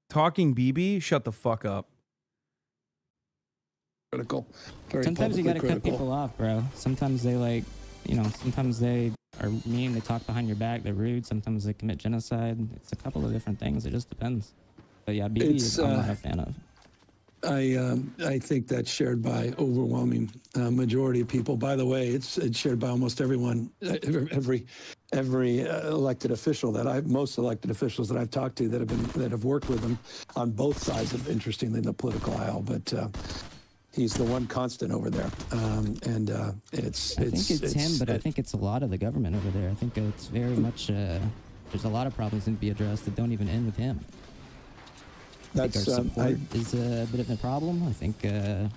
Talking BB, shut the fuck up. Critical. Very Sometimes you gotta critical. cut people off, bro. Sometimes they like, sometimes they are mean, they talk behind your back, they're rude, sometimes they commit genocide. It's a couple of different things. It just depends. But yeah, BB I'm not a fan of. I think that's shared by overwhelming majority of people. By the way, it's shared by almost everyone, every elected official most elected officials that I've talked to that have worked with him on both sides of, interestingly, the political aisle. But he's the one constant over there, and I think it's him, but I think it's a lot of the government over there. I think it's very much there's a lot of problems that need to be addressed that don't even end with him. I think our support is a bit of a problem. I think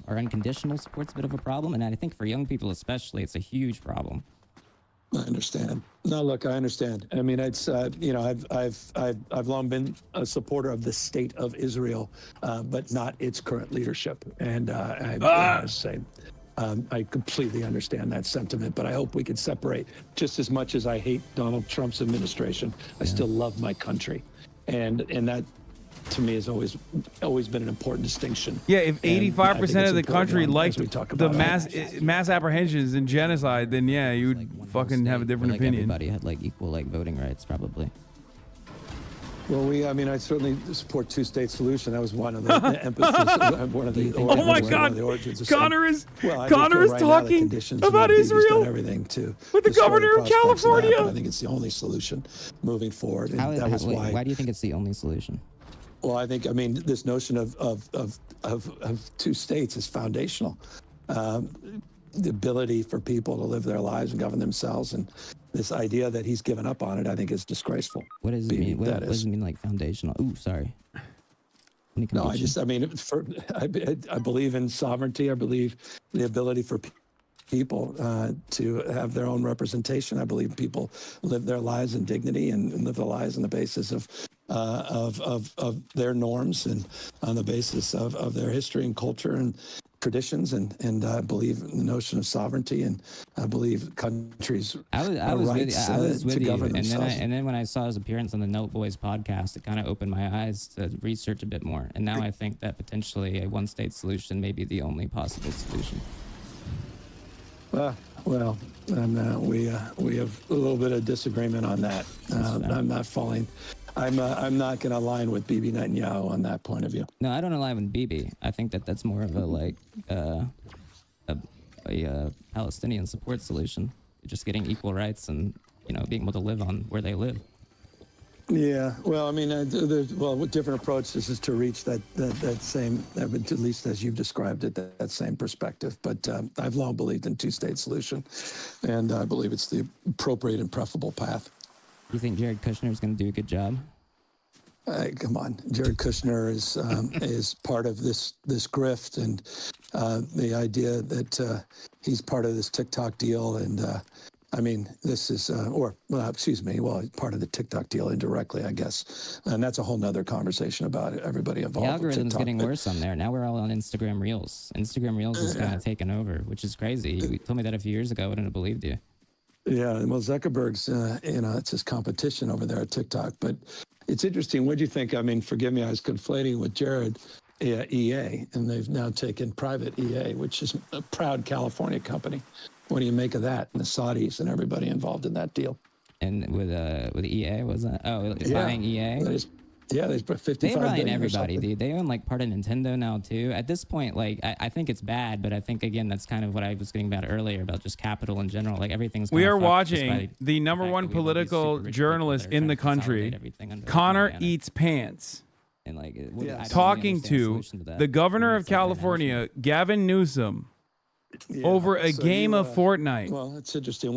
our unconditional support's a bit of a problem, and I think for young people especially, it's a huge problem. I understand. No, look, I understand. I mean, it's I've long been a supporter of the state of Israel, but not its current leadership. And I completely understand that sentiment. But I hope we can separate. Just as much as I hate Donald Trump's administration, I still love my country, and that, to me, has always been an important distinction. Yeah, if 85% of the country liked the mass apprehensions and genocide, then yeah, you would fucking have a different opinion. Everybody had like equal voting rights, probably. Well, I certainly support two-state solution. That was one of the emphasis. One of the oh my God, Connor is talking about Israel with the governor of California. I think it's the only solution moving forward. Why do you think it's the only solution? Well, this notion of two states is foundational. The ability for people to live their lives and govern themselves, and this idea that he's given up on it, I think, is disgraceful. What does it mean? What does it mean, like foundational? Ooh, sorry. No, I believe in sovereignty. I believe the ability for people to have their own representation. I believe people live their lives in dignity and live their lives on the basis of their norms and on the basis of their history and culture and traditions, and I believe in the notion of sovereignty, and I believe countries' rights to govern themselves. And then when I saw his appearance on the Note Boys podcast, it kind of opened my eyes to research a bit more. And now I think that potentially a one-state solution may be the only possible solution. Well, we have a little bit of disagreement on that. I'm not falling. I'm not going to align with Bibi Netanyahu on that point of view. No, I don't align with Bibi. I think that's more of a Palestinian support solution. Just getting equal rights and being able to live on where they live. Yeah, well, with different approaches is to reach that same, at least as you've described it, that same perspective. But I've long believed in two-state solution, and I believe it's the appropriate and preferable path. You think Jared Kushner is going to do a good job? Come on, Jared Kushner is part of this grift, and the idea that he's part of this TikTok deal, and this is, part of the TikTok deal indirectly, I guess. And that's a whole nother conversation about everybody involved. The algorithm's getting worse on there. Now we're all on Instagram Reels. Instagram Reels is kind of taken over, which is crazy. You told me that a few years ago. I wouldn't have believed you. Yeah, well, Zuckerberg's, it's his competition over there at TikTok. But it's interesting. What do you think? Forgive me, I was conflating with Jared, EA, and they've now taken private EA, which is a proud California company. What do you make of that, and the Saudis and everybody involved in that deal? And with EA, was that? Oh, buying EA? They put 55 They billion own everybody, or dude. They own part of Nintendo now too. At this point, I think it's bad, but I think again that's kind of what I was getting about earlier about just capital in general. Everything's. We are watching the number one political journalist in the country, ConnerEatsPants, talking to the governor of California, Gavin Newsom, over a game of Fortnite. Well, it's interesting.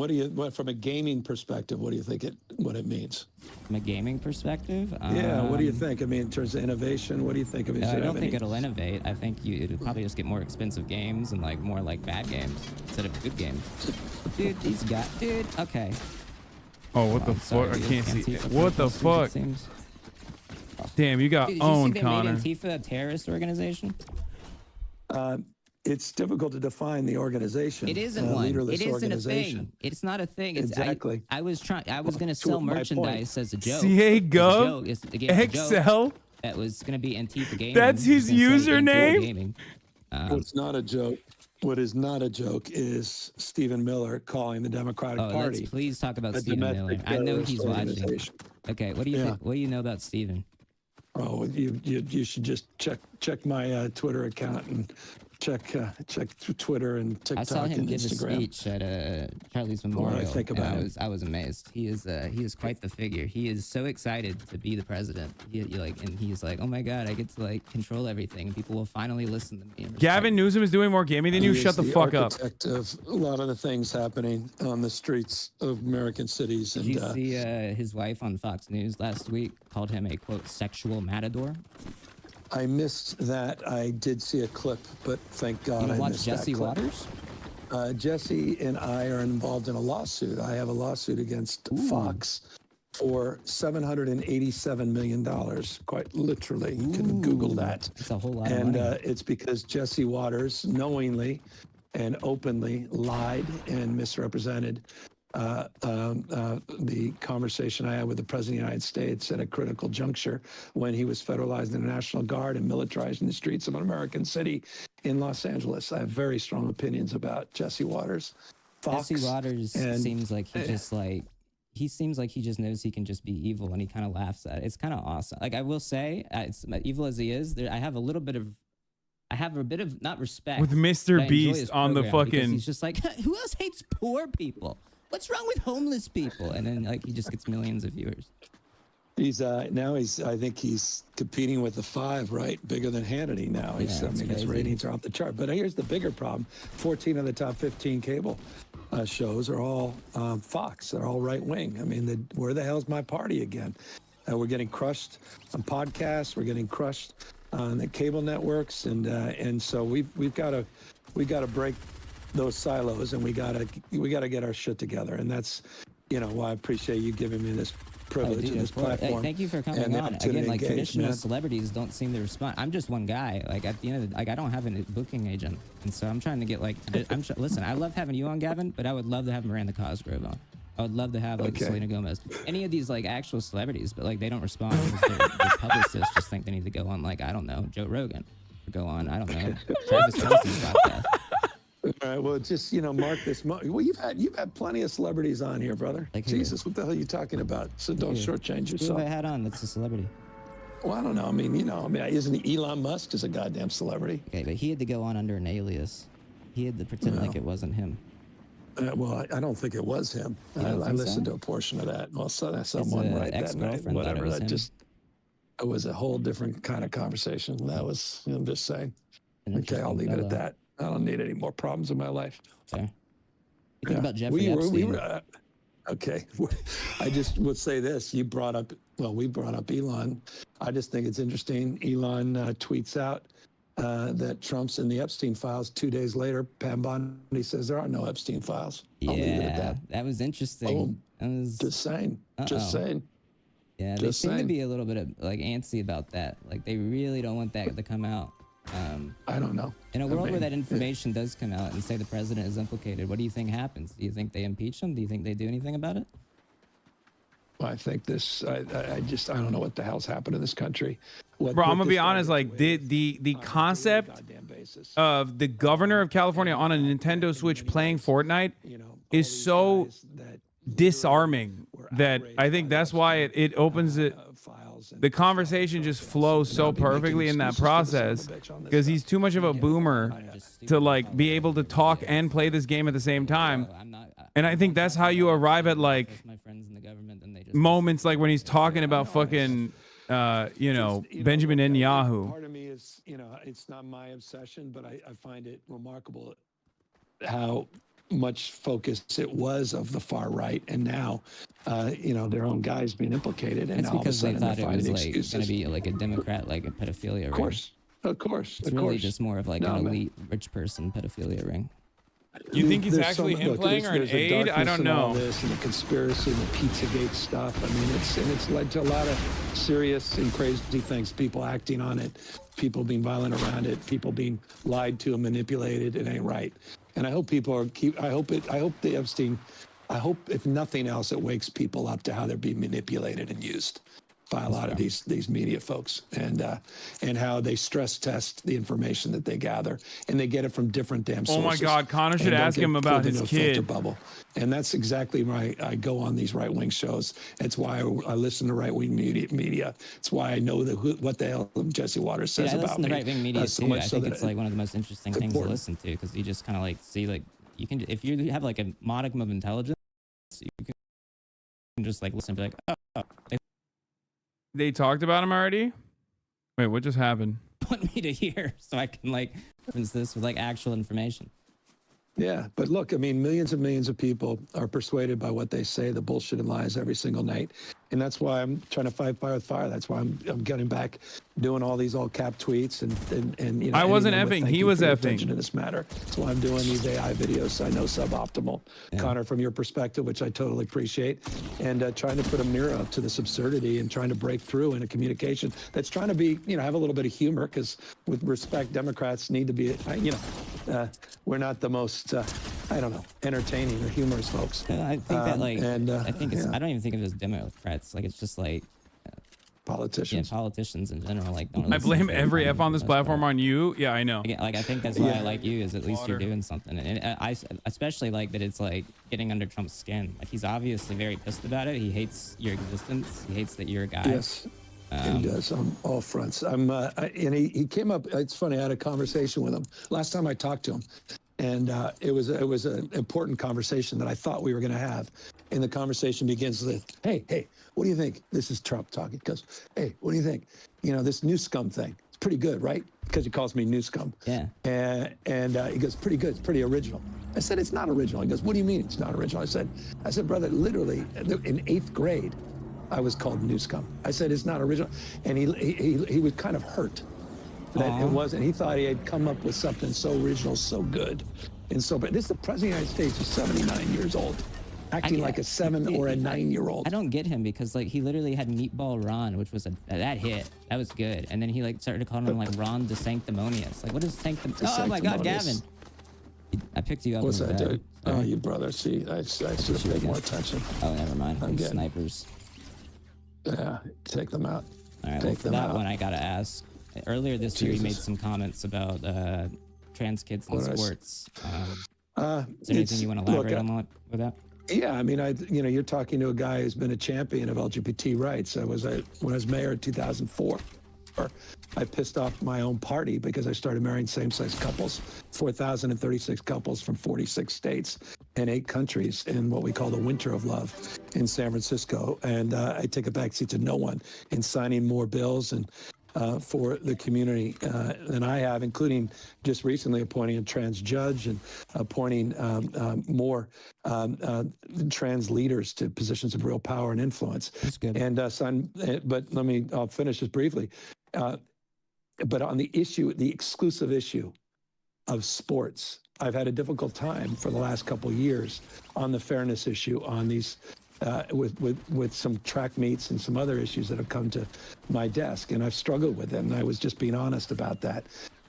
From a gaming perspective, what do you think what it means? From a gaming perspective? What do you think? In terms of innovation, what do you think of it? I don't think it'll innovate. I think it'll probably just get more expensive games and more bad games instead of good games. Dude, these guys, okay. Oh, what the fuck? I can't see. What the fuck? Damn, you got owned, Connor. Did you see they made Antifa a terrorist organization? It's difficult to define the organization. It isn't one. It isn't a thing. It's not a thing. Exactly. I was going to sell merchandise as a joke. CA Gov, Excel, that was going to be Antifa Gaming. That's his username? What's not a joke. What is not a joke is Stephen Miller calling the Democratic Party. Let's please talk about Stephen Miller. I know he's watching. Okay, what do you think? What do you know about Stephen? Oh, you should just check my Twitter account and check Twitter and TikTok. I saw him and give Instagram. a speech at Charlie's Memorial. What do I think about it? I was amazed. He is quite the figure. He is so excited to be the president. And he's like, oh my god, I get to like control everything. People will finally listen to me. Gavin Newsom is doing more gaming than you. Shut the fuck up. Of a lot of the things happening on the streets of American cities. Did you see his wife on Fox News last week called him a quote sexual matador? I missed that. I did see a clip, but thank God I missed Jesse that clip. Waters? Jesse and I are involved in a lawsuit. I have a lawsuit against Fox for $787 million, quite literally. You can Google that. That's a whole lot of money. money. It's because Jesse Waters knowingly and openly lied and misrepresented the conversation I had with the President of the United States at a critical juncture when he was federalizing the National Guard and militarizing the streets of an American city in Los Angeles. I have very strong opinions about Jesse Waters. Fox, Jesse Waters seems like he seems like he just knows he can just be evil, and he kind of laughs at it. It's kind of awesome. Like I will say, it's evil as he is. I have a bit of not respect with Mr. Beast on the fucking. He's just like, who else hates poor people? What's wrong with homeless people? And then like he just gets millions of viewers. He's I think he's competing with the Five, right? Bigger than Hannity now. His ratings are off the chart. But here's the bigger problem: 14 of the top 15 cable shows are all Fox. They're all right wing. I mean, where the hell's my party again? We're getting crushed on podcasts. We're getting crushed on the cable networks, and so we've got to break those silos, and we gotta get our shit together. And that's why I appreciate you giving me this privilege and this platform. Thank you for coming on. Again, like traditional celebrities don't seem to respond. I'm just one guy. Like at the end of I don't have a booking agent, and so I'm trying to get listen, I love having you on, Gavin, but I would love to have Miranda Cosgrove on. I would love to have Selena Gomez, any of these like actual celebrities, but like they don't respond because their publicists just think they need to go on like I don't know Joe Rogan, or go on I don't know Travis Kelce's podcast. All right, well, just mark this. Well, you've had plenty of celebrities on here, brother. Like Jesus, what the hell are you talking about? So don't shortchange yourself. Who have I had on that's a celebrity? Well, I don't know. I mean, isn't Elon Musk is a goddamn celebrity? Okay, but he had to go on under an alias. He had to pretend like it wasn't him. Well, I don't think it was him. I listened to a portion of that. Well, someone right that night, whatever. It was a whole different kind of conversation. That was, I'm just saying. Okay, I'll leave it at that. I don't need any more problems in my life. Fair. You think about Jeffrey Epstein. Okay. I just would say this. We brought up Elon. I just think it's interesting. Elon tweets out that Trump's in the Epstein files. 2 days later, Pam Bondi says there are no Epstein files. I'll leave it at that. That was interesting. Just saying. Just saying. Yeah, they seem to be a little bit of like antsy about that. Like they really don't want that to come out. I don't know. In a world where that information does come out and say the president is implicated, what do you think happens? Do you think they impeach him? Do you think they do anything about it? Well, I think I don't know what the hell's happened to this country. Bro, I'm gonna be honest. Like the concept of the governor of California on a Nintendo Switch playing Fortnite is so disarming that I think that's why it opens it. The conversation just flows so perfectly in that process because he's too much of a boomer to like be able to talk and play this game at the same time. And I think that's how you arrive at like moments like when he's talking about fucking Benjamin Netanyahu. Part of me is, it's not my obsession, but I find it remarkable how much focus it was of the far right, and now their own guys being implicated, and it's all because of a sudden they thought it was like going to be like a Democrat, like a pedophilia ring. Of course, it's really just more of like an elite rich person pedophilia ring. You think he's actually him playing or an aide? I don't know. All this and the conspiracy and the Pizzagate stuff. I mean, it's led to a lot of serious and crazy things. People acting on it, people being violent around it, people being lied to and manipulated. It ain't right. And I hope I hope the Epstein, if nothing else, it wakes people up to how they're being manipulated and used. by a lot of these media folks, and how they stress test the information that they gather, and they get it from different damn sources. Oh my God, Connor should and don't ask get him about pulled his into a filter kid. bubble. And that's exactly why I go on these right-wing shows. It's why I listen to right-wing media. It's why I know what the hell Jesse Waters says I about listen me. to right-wing media So too. much I so think that it's like one of the most interesting things to listen to, because you just kind of like see, like, you can, if you have like a modicum of intelligence, you can just like listen and be like, oh, They talked about him already? Wait, what just happened? want me to hear, so I can like reference this with like actual information. Yeah, but look, I mean, millions and millions of people are persuaded by what they say, the bullshit and lies every single night. And that's why I'm trying to fight fire with fire. That's why I'm getting back, doing all these all cap tweets and you know. I wasn't anyone with effing. thank He you was for your effing. attention to this matter. That's why I'm doing these AI videos. I know suboptimal, Connor, from your perspective, which I totally appreciate, and trying to put a mirror up to this absurdity and trying to break through in a communication that's trying to be, you know, have a little bit of humor, because with respect, Democrats need to be, you know, we're not the most, I don't know, entertaining or humorous folks. I think that like, I think it's, yeah. I don't even think of it as Democrats. Like, it's just like, Politicians. yeah, politicians in general. Like, don't I listen blame to every them F on this for the most platform part. on you. Yeah, I know. Again, like, I think that's why I like you, is at least you're doing something. And I especially like that it's like getting under Trump's skin. Like, he's obviously very pissed about it. He hates your existence. He hates that you're a guy. Yes, he does on all fronts. And he came up. It's funny. I had a conversation with him last time I talked to him, and it was an important conversation that I thought we were going to have. And the conversation begins with, "Hey, what do you think?" This is Trump talking. He goes, "Hey, what do you think? You know, this Newsom thing. It's pretty good, right?" Because he calls me Newsom. Yeah. And he goes, "Pretty good. It's pretty original." I said, "It's not original." He goes, "What do you mean it's not original?" I said, "Brother, literally in 8th grade, I was called Newsom." I said, "It's not original." And he was kind of hurt that it wasn't. He thought he had come up with something so original, so good, and so. But this is the president of the United States, who's 79 years old, acting like a 7 or a 9-year-old. I don't get him, because like he literally had Meatball Ron, which was that hit. That was good. And then he like started calling him like Ron de Sanctimonious. Like, what is sanctimonious? Oh my God, Gavin. I picked you up. What's in the that, bed. dude? Oh, you brother. See, I should have paid more attention. Oh, never mind. I'm getting- Snipers. Yeah, take them out. All right, well, Take for them that out. one, I gotta ask. Earlier this year, you made Jesus. some comments about trans kids in What did I sports. Is there It's- anything you want to elaborate look, on that, with that? Yeah, I mean, you're talking to a guy who's been a champion of LGBT rights. When I was mayor in 2004, I pissed off my own party because I started marrying same-sex couples, 4,036 couples from 46 states and 8 countries in what we call the Winter of Love in San Francisco. And I take a backseat to no one in signing more bills and for the community than I have, including just recently appointing a trans judge and appointing more trans leaders to positions of real power and influence. That's good. And but I'll finish this briefly. But on the issue, the exclusive issue of sports, I've had a difficult time for the last couple of years on the fairness issue on these with some track meets and some other issues that have come to my desk, and I've struggled with them. And I was just being honest about that.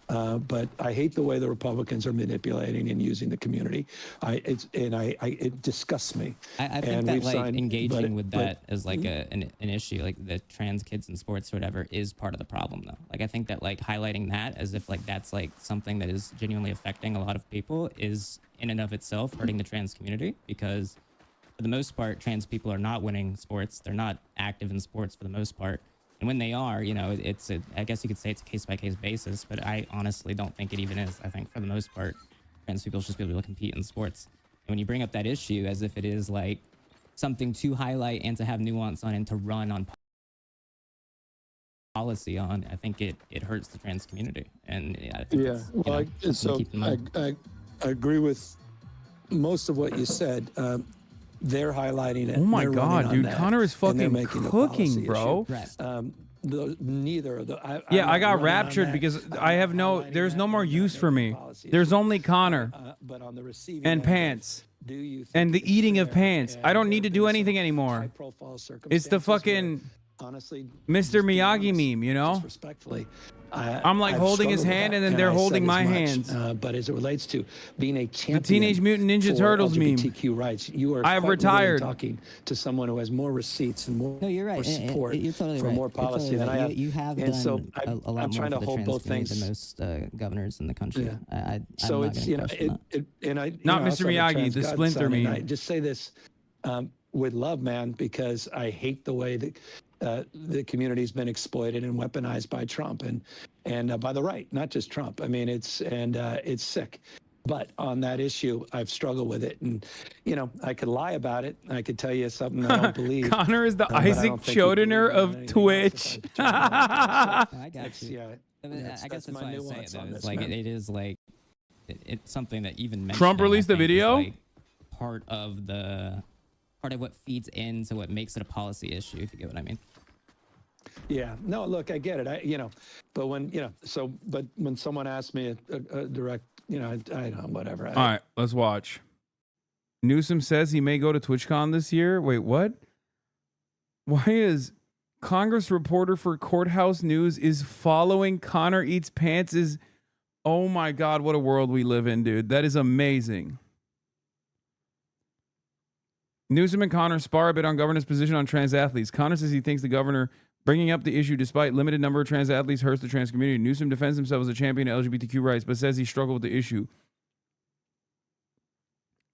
But I hate the way the Republicans are manipulating and using the community. It disgusts me. I think that like engaging with that as like an issue, like the trans kids in sports or whatever, is part of the problem though. Like, I think that like highlighting that as if like that's like something that is genuinely affecting a lot of people is in and of itself hurting the trans community, because for the most part, trans people are not winning sports. They're not active in sports for the most part. And when they are, you know, I guess you could say it's a case-by-case basis, but I honestly don't think it even is. I think for the most part, trans people should just be able to compete in sports. And when you bring up that issue as if it is like something to highlight and to have nuance on and to run on policy on, I think it hurts the trans community. And I think I agree with most of what you said. They're highlighting it. Oh my They're God, running on dude. that, Connor is and they're fucking making a cooking, policy bro. issue. Neither of the. I got raptured because I have there's no more use for me. There's only Connor But on the receiving and end, pants do you think and the it's eating of fair? pants. I don't And need to there do have been anything some anymore. high-profile It's the circumstances fucking honestly, Mr. just being Miyagi honest, meme, you know? just respectfully. I'm like I've holding his struggled with hand that, and then they're I say holding it my as much, hands. but as it relates to being a champion Teenage Mutant Ninja for Turtles meme. LGBTQ rights, you are I have quite literally retired. talking to someone who has more receipts and more, No, you're right. more support You're totally for right. more policy You're than totally I right. have. You have And done so a lot I'm more trying for to the hold trans both community things. than most governors in the country. Yeah. I'm So not it's, going to question that. and I, Not Mr. also have a Miyagi, trans the Splinter godson, and meme. I just say this with love, man, because I hate the way that the community's been exploited and weaponized by Trump and by the right, not just Trump. I mean, it's sick. But on that issue, I've struggled with it, and I could lie about it. I could tell you something I don't believe. Connor is the but I Isaac don't think you'd believe Chodener me on of anything else Twitch. if I told you that. So I got it's, you. yeah, I guess that's my why I say it nuance though. on It's this, like man. it is like it's something that even Trump mentioning, I released a think, is, video? like, part of what feeds into what makes it a policy issue. If you get what I mean. Yeah, no, look, I get it. But when, but when someone asks me a direct, I don't know, whatever. All right, let's watch. Newsom says he may go to TwitchCon this year. Wait, what? Why is Congress reporter for Courthouse News is following Connor Eats Pants? Oh my God, what a world we live in, dude. That is amazing. Newsom and Connor spar a bit on governor's position on trans athletes. Connor says he thinks the governor bringing up the issue despite limited number of trans athletes hurts the trans community. Newsom defends himself as a champion of LGBTQ rights, but says he struggled with the issue.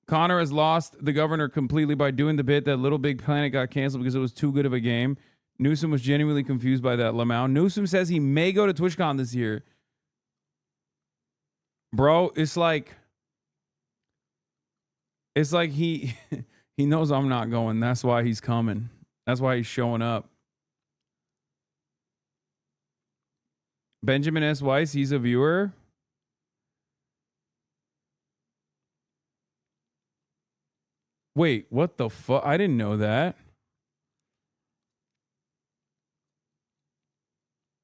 Connor has lost the governor completely by doing the bit that Little Big Planet got canceled because it was too good of a game. Newsom was genuinely confused by that. Lamau. Newsom says he may go to TwitchCon this year. Bro, it's like he he knows I'm not going. That's why he's coming. That's why he's showing up. Benjamin S. Weiss, he's a viewer. Wait, what the fuck? I didn't know that.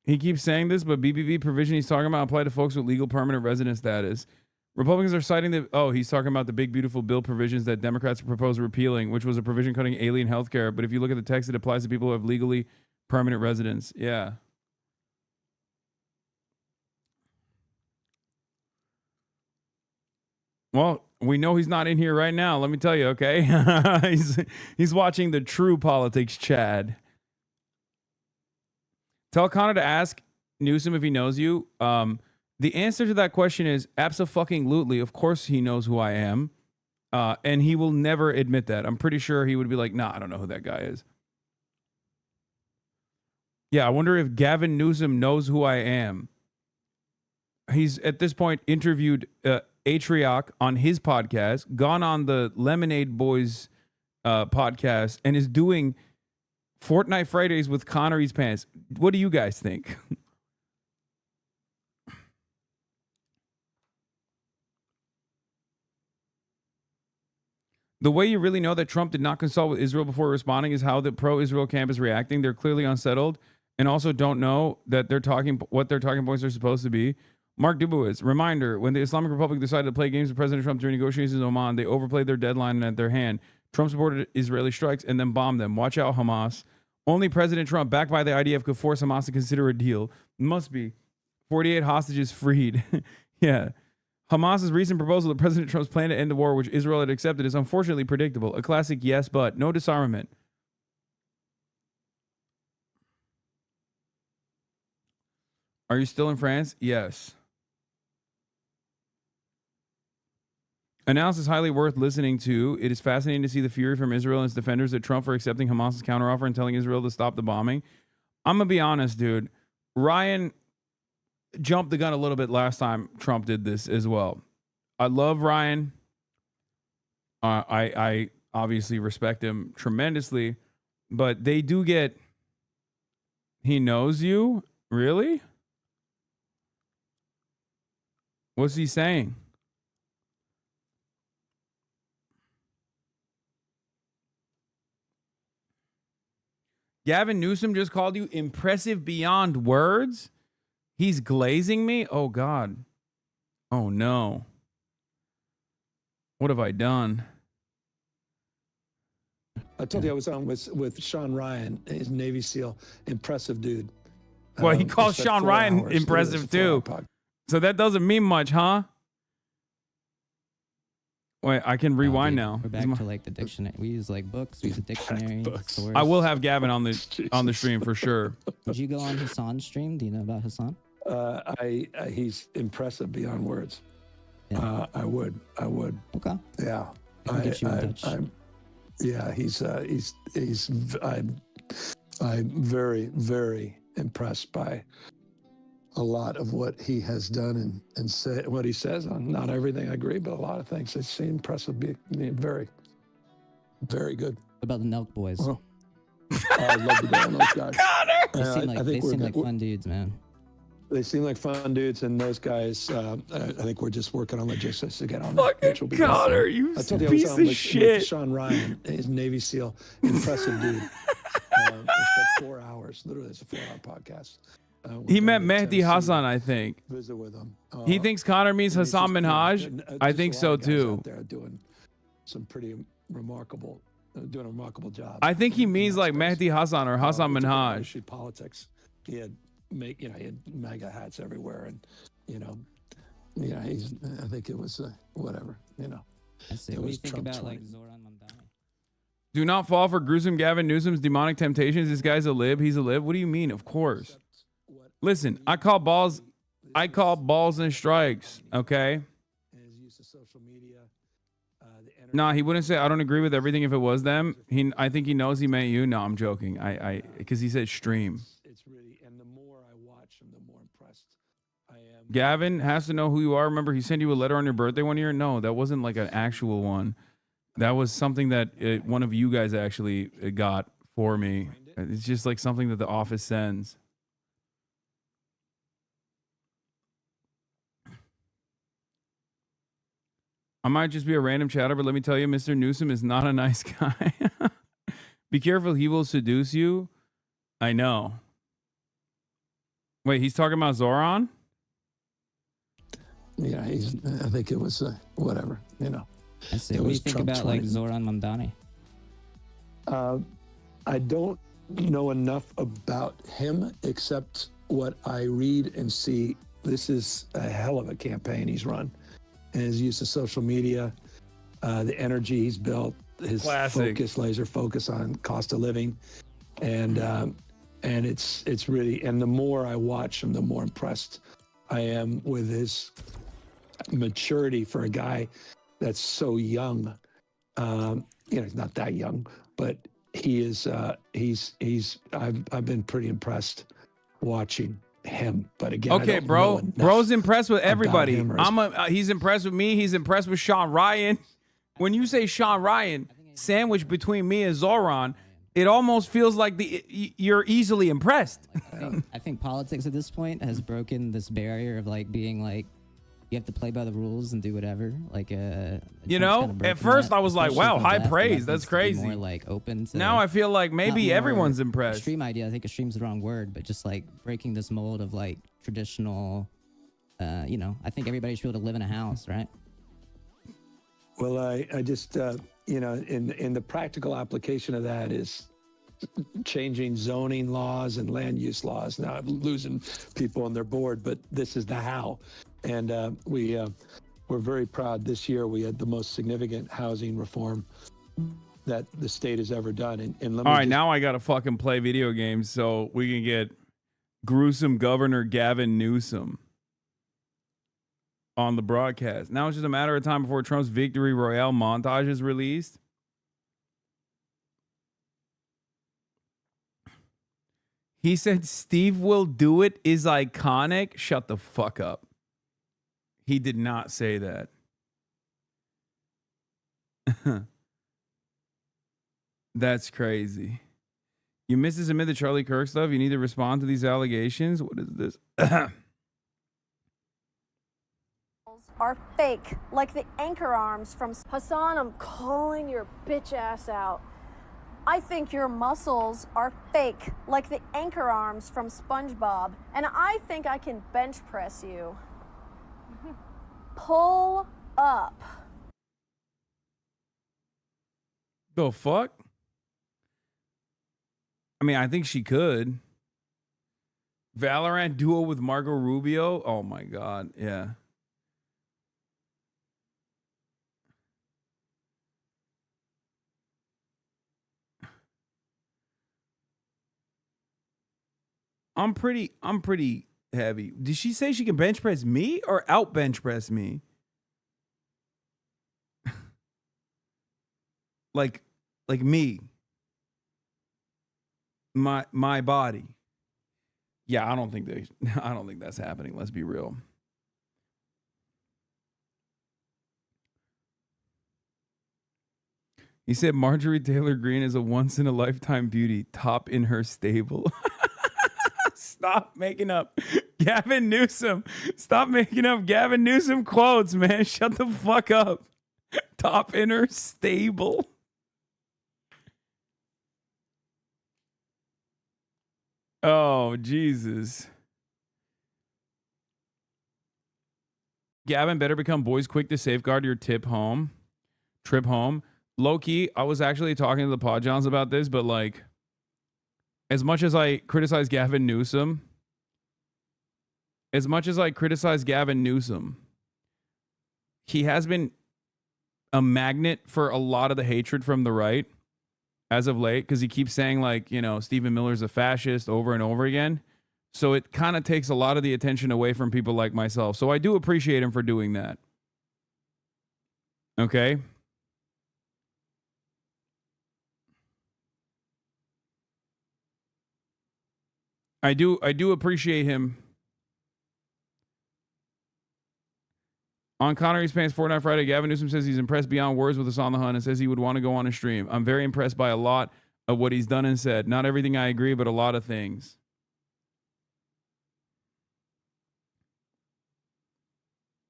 He keeps saying this, but BBB provision he's talking about apply to folks with legal permanent resident status. Republicans are citing he's talking about the big, beautiful bill provisions that Democrats propose repealing, which was a provision cutting alien health care. But if you look at the text, it applies to people who have legally permanent residence. Yeah. Well, we know he's not in here right now. Let me tell you, okay? he's watching the True Politics Chad. Tell Connor to ask Newsom if he knows you. The answer to that question is abso-fucking-lutely. Of course he knows who I am. And he will never admit that. I'm pretty sure he would be like, nah, I don't know who that guy is. Yeah, I wonder if Gavin Newsom knows who I am. He's, at this point, interviewed Atrioc on his podcast, gone on the Lemonade Boys podcast, and is doing Fortnite Fridays with ConnerEatsPants. What do you guys think? The way you really know that Trump did not consult with Israel before responding is how the pro-Israel camp is reacting. They're clearly unsettled and also don't know that what their talking points are supposed to be. Mark Dubowitz, reminder, when the Islamic Republic decided to play games with President Trump during negotiations in Oman, they overplayed their deadline and at their hand. Trump supported Israeli strikes and then bombed them. Watch out, Hamas. Only President Trump, backed by the IDF, could force Hamas to consider a deal. Must be. 48 hostages freed. Yeah. Hamas's recent proposal that President Trump's plan to end the war, which Israel had accepted, is unfortunately predictable. A classic yes, but no disarmament. Are you still in France? Yes. Analysis highly worth listening to. It is fascinating to see the fury from Israel and its defenders at Trump for accepting Hamas's counteroffer and telling Israel to stop the bombing. I'm going to be honest, dude. Ryan jumped the gun a little bit last time Trump did this as well. I love Ryan. I obviously respect him tremendously, but they do get, he knows you? Really? What's he saying? Gavin Newsom just called you impressive beyond words? He's glazing me? Oh, God. Oh, no. What have I done? I told you I was on with Sean Ryan, his Navy SEAL, impressive dude. Well, he calls spent Sean 4 Ryan hours. impressive It was a 4-hour too. podcast. So that doesn't mean much, huh? Wait, I can rewind now. We're back to like the dictionary. We use like books. We use a dictionary. Source. I will have Gavin on the stream for sure. Did you go on Hasan's stream? Do you know about Hasan? He's impressive beyond words. Yeah. I would. Okay. Yeah. I'll get you in touch. I'm very, very impressed by a lot of what he has done and say what he says on not everything I agree, but a lot of things. It's impressive, being very, very good. What about the Nelk boys? Well, I'd love to go on those guys. They seem like fun dudes, man. They seem like fun dudes, and those guys. I think we're just working on logistics to get on that. Fucking Connor, you I told you piece I was on of shit. with Sean Ryan, his Navy SEAL, impressive dude. We spent 4 hours. Literally, it's a 4-hour podcast. He met Mehdi Hasan, I think. Visit with him. He thinks Connor means Hasan Minhaj. I think so too. They're doing some pretty remarkable, doing a remarkable job. I think he means like Mehdi Hasan or Hasan Minhaj. Politics. He had he had MAGA hats everywhere, and I think it was whatever. I see. What do you think about like Zoran Mamdani? Do not fall for gruesome Gavin Newsom's demonic temptations. This guy's a lib. He's a lib. What do you mean? Of course. Listen, I call balls and strikes. Okay. His use of social media. Nah, he wouldn't say I don't agree with everything if it was them. I think he knows he meant you. No, I'm joking. Because he said stream. It's really, and the more I watch him, the more impressed I am. Gavin has to know who you are. Remember, he sent you a letter on your birthday one year. No, that wasn't like an actual one. That was something that one of you guys actually got for me. It's just like something that the office sends. I might just be a random chatter, but let me tell you, Mr. Newsom is not a nice guy. Be careful, he will seduce you. I know. Wait, he's talking about Zoran? Yeah, I think it was whatever, I see. What do you think about like Zoran Mamdani? I don't know enough about him except what I read and see. This is a hell of a campaign he's run. And his use of social media, the energy he's built, his laser focus on cost of living, and it's really. And the more I watch him, the more impressed I am with his maturity for a guy that's so young. He's not that young, but he is. I've been pretty impressed watching him, but again, okay, bro's impressed with everybody. He's impressed with me. He's impressed with Sean Ryan. When you say Sean Ryan, sandwiched between me and Zoran, it almost feels like you're easily impressed. I think politics at this point has broken this barrier of like being like you have to play by the rules and do whatever. Like at first I was like, wow, high praise. That's crazy. More like open. Now I feel like maybe everyone's impressed. Extreme idea. I think extreme's the wrong word, but just like breaking this mold of like traditional. I think everybody should be able to live in a house, right? Well, I just in the practical application of that is changing zoning laws and land use laws. Now I'm losing people on their board, but this is the how. And we're very proud this year. We had the most significant housing reform that the state has ever done. And all right, now I got to fucking play video games so we can get gruesome Governor Gavin Newsom on the broadcast. Now it's just a matter of time before Trump's Victory Royale montage is released. He said Steve will do it is iconic. Shut the fuck up. He did not say that. That's crazy. You missed to submit the Charlie Kirk stuff. You need to respond to these allegations. What is this? Are fake, like the anchor arms from Hasan. I'm calling your bitch ass out. I think your muscles are fake, like the anchor arms from SpongeBob, and I think I can bench press you. Pull up. The fuck? I mean, I think she could. Valorant duo with Margot Rubio. Oh my God. Yeah. I'm pretty heavy. Did she say she can bench press me or out bench press me? like me. My body. Yeah, I don't think that's happening. Let's be real. He said Marjorie Taylor Greene is a once in a lifetime beauty, top in her stable. Stop making up Gavin Newsom. Stop making up Gavin Newsom quotes, man. Shut the fuck up. Top in her stable. Oh, Jesus. Gavin better become boys quick to safeguard your trip home. Low key, I was actually talking to the Pod Johns about this, but like, as much as I criticize Gavin Newsom, he has been a magnet for a lot of the hatred from the right as of late, because he keeps saying, like, you know, Stephen Miller's a fascist over and over again. So it kind of takes a lot of the attention away from people like myself. So I do appreciate him for doing that. Okay? I do appreciate him. On ConnerEatsPants Fortnite Friday, Gavin Newsom says he's impressed beyond words with us on the hunt and says he would want to go on a stream. I'm very impressed by a lot of what he's done and said. Not everything I agree, but a lot of things.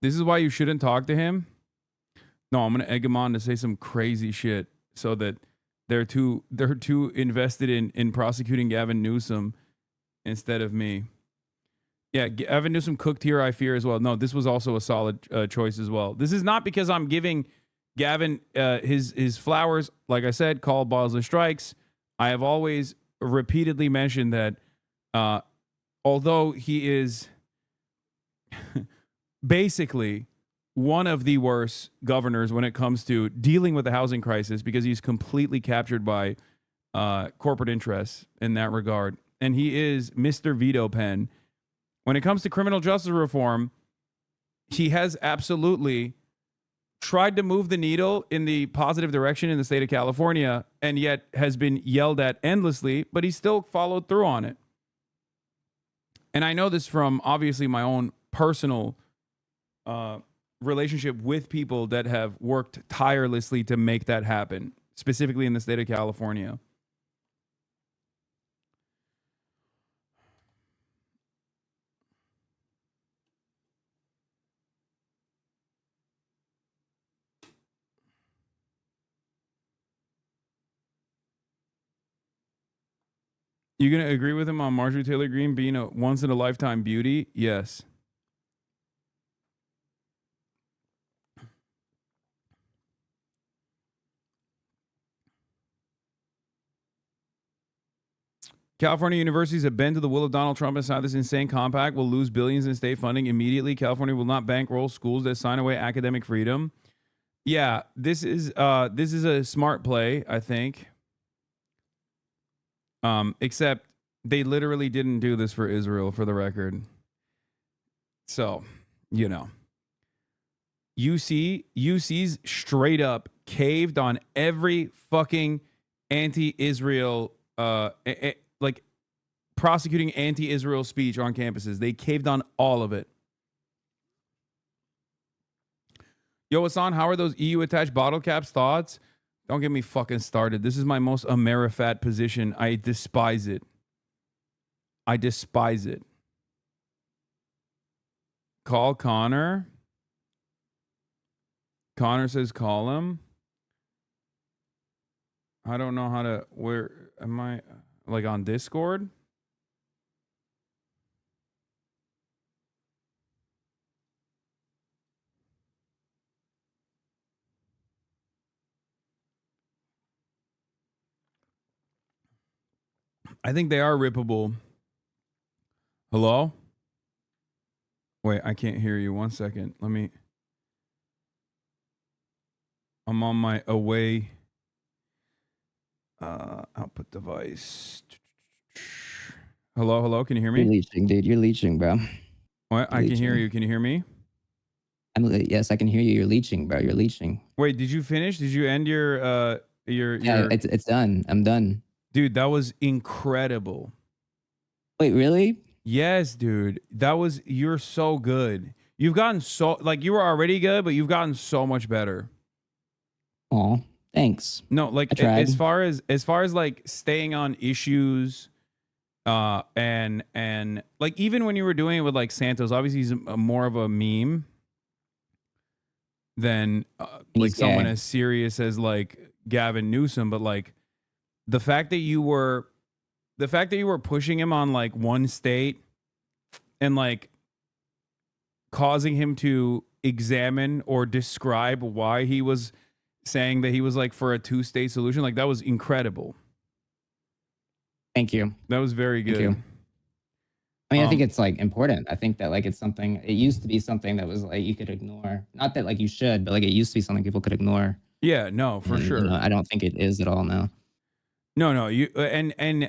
This is why you shouldn't talk to him. No, I'm gonna egg him on to say some crazy shit so that they're too invested in prosecuting Gavin Newsom instead of me. Yeah, Gavin Newsom cooked here, I fear, as well. No, this was also a solid choice as well. This is not because I'm giving Gavin his flowers. Like I said, call balls and strikes. I have always repeatedly mentioned that although he is basically one of the worst governors when it comes to dealing with the housing crisis, because he's completely captured by corporate interests in that regard. And he is Mr. Veto Pen. When it comes to criminal justice reform, he has absolutely tried to move the needle in the positive direction in the state of California, and yet has been yelled at endlessly, but he still followed through on it. And I know this from obviously my own personal relationship with people that have worked tirelessly to make that happen, specifically in the state of California. You going to agree with him on Marjorie Taylor Greene being a once-in-a-lifetime beauty? Yes. California universities have bent to the will of Donald Trump and signed this insane compact, will lose billions in state funding immediately. California will not bankroll schools that sign away academic freedom. Yeah, this is a smart play, I think. Except they literally didn't do this for Israel, for the record. So, you know. UC's straight up caved on every fucking anti-Israel, like prosecuting anti-Israel speech on campuses. They caved on all of it. Yo, Hasan, how are those EU-attached bottle caps? Thoughts? Don't get me fucking started. This is my most Amerifat position. I despise it. I despise it. Call Connor. Connor says call him. I don't know how to... Where am I? Like on Discord? I think they are rippable. Hello? Wait, I can't hear you. 1 second. I'm on my away output device. Hello? Can you hear me? You're leeching, dude. You're leeching, bro. What? I can hear you. Can you hear me? Yes, I can hear you. You're leeching, bro. You're leeching. Wait, did you finish? Did you end your Yeah, it's done. I'm done. Dude, that was incredible. Wait, really? Yes, dude. You're so good. You've gotten so, like, you were already good, but you've gotten so much better. Aw, thanks. No, like, as far as like staying on issues, and like, even when you were doing it with like Santos, obviously he's more of a meme than like someone as serious as like Gavin Newsom, but like the fact that you were pushing him on like one state and like causing him to examine or describe why he was saying that he was like for a 2-state solution, like that was incredible. Thank you. That was very good. Thank you. I mean, I think it's like important. I think that like it's something, it used to be something that was like you could ignore. Not that like you should, but like it used to be something people could ignore. Yeah, no, for sure. You know, I don't think it is at all now. No, you the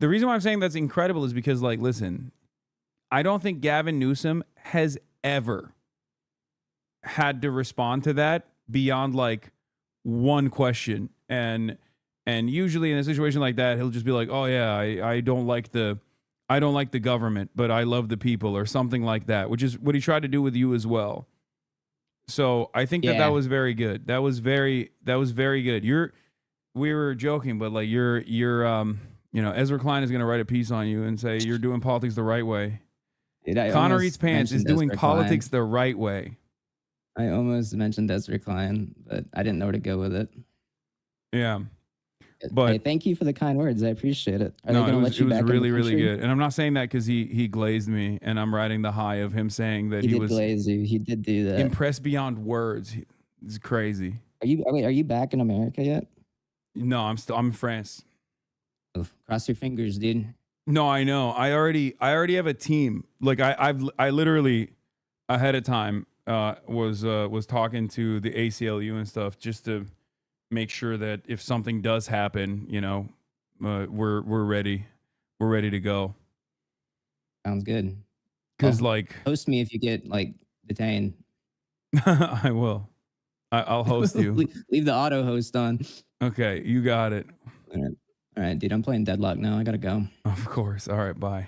reason why I'm saying that's incredible is because, like, listen, I don't think Gavin Newsom has ever had to respond to that beyond like one question, and usually in a situation like that, he'll just be like, "Oh yeah, I don't like the government, but I love the people," or something like that, which is what he tried to do with you as well. So I think that was very good. That was very good. We were joking, but like you're you know, Ezra Klein is going to write a piece on you and say you're doing politics the right way. ConnerEatsPants is doing politics the right way. I almost mentioned Ezra Klein, but I didn't know where to go with it. Yeah. But hey, thank you for the kind words. I appreciate it. It was really good. And I'm not saying that because he glazed me, and I'm riding the high of him saying that he was glaze you. He did do that. Impressed beyond words. It's crazy. Are you back in America yet? No, I'm in France. Cross your fingers, dude. No, I know. I already have a team. Like I literally ahead of time was talking to the ACLU and stuff just to make sure that if something does happen, you know, we're ready. We're ready to go. Sounds good. Because like host me if you get like detained. I will. I'll host you. Leave the auto host on. Okay, you got it. All right, dude. I'm playing Deadlock now. I gotta go. Of course. All right. Bye.